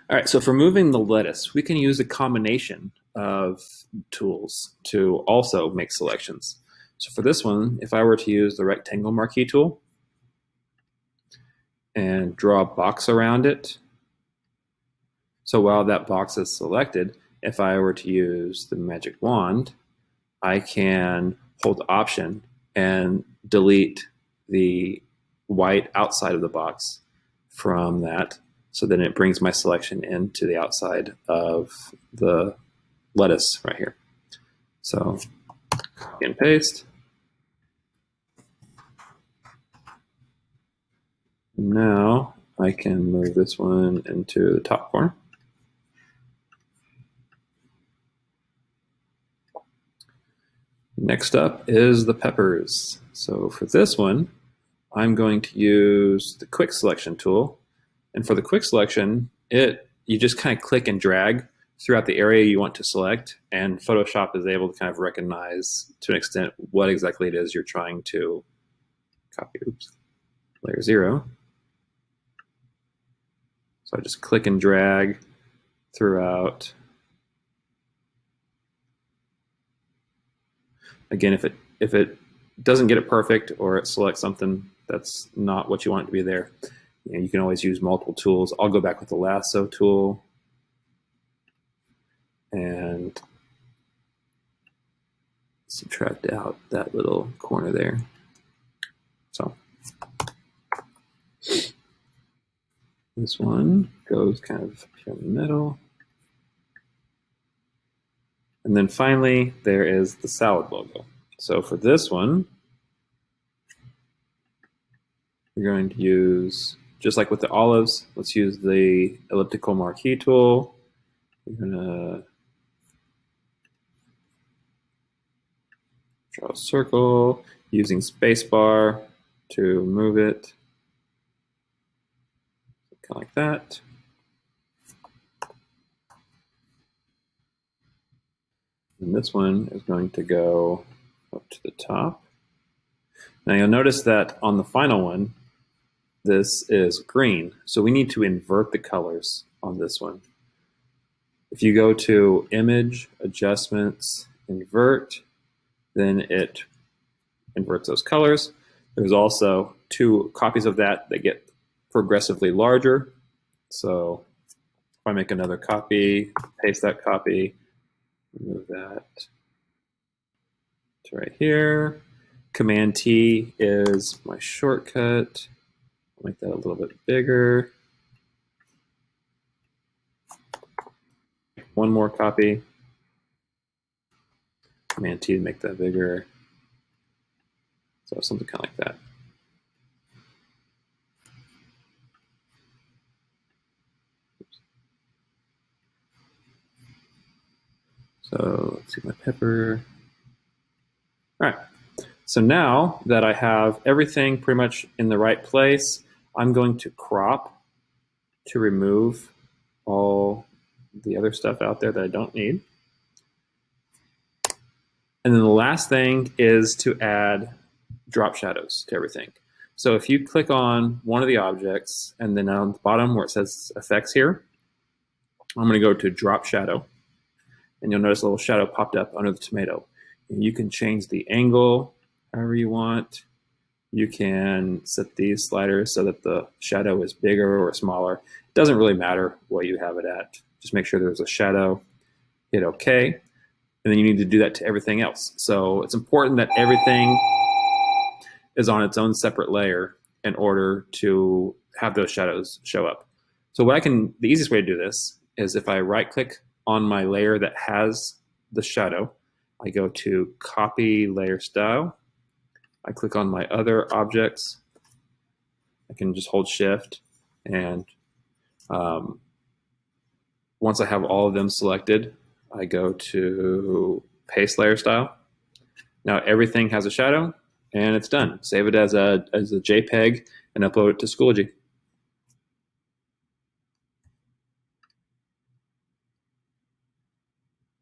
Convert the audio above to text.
All right, so for moving the lettuce, we can use a combination of tools to also make selections. So for this one, if I were to use the rectangle marquee tool and draw a box around it, so while that box is selected, if I were to use the magic wand, I can hold Option and delete the white outside of the box from that. So then it brings my selection into the outside of the lettuce right here. So copy and paste. Now I can move this one into the top corner. Next up is the peppers. So for this one, I'm going to use the quick selection tool. And for the quick selection, you just kind of click and drag throughout the area you want to select, and Photoshop is able to kind of recognize to an extent what exactly it is you're trying to copy. Oops, layer 0. So I just click and drag throughout. Again, if it doesn't get it perfect or it selects something that's not what you want it to be there, you can always use multiple tools. I'll go back with the lasso tool and subtract out that little corner there. So this one goes kind of here in the middle. And then finally, there is the salad logo. So for this one, we're going to use, just like with the olives, let's use the elliptical marquee tool. We're going to draw a circle using spacebar to move it, kind of like that. And this one is going to go up to the top. Now you'll notice that on the final one, this is green. So we need to invert the colors on this one. If you go to Image, Adjustments, Invert, then it inverts those colors. There's also 2 copies of that get progressively larger. So if I make another copy, paste that copy, move that to right here. Command T is my shortcut. I'll make that a little bit bigger. One more copy. Command T to make that bigger. So something kind of like that. So let's see my pepper. All right. So now that I have everything pretty much in the right place, I'm going to crop to remove all the other stuff out there that I don't need. And then the last thing is to add drop shadows to everything. So if you click on one of the objects and then on the bottom where it says effects here, I'm going to go to drop shadow. And you'll notice a little shadow popped up under the tomato. And you can change the angle however you want. You can set these sliders so that the shadow is bigger or smaller. It doesn't really matter what you have it at. Just make sure there's a shadow. Hit OK. And then you need to do that to everything else. So it's important that everything is on its own separate layer in order to have those shadows show up. So the easiest way to do this is if I right-click on my layer that has the shadow, I go to Copy Layer Style. I click on my other objects. I can just hold Shift, and once I have all of them selected, I go to Paste Layer Style. Now everything has a shadow, and it's done. Save it as a JPEG and upload it to Schoology.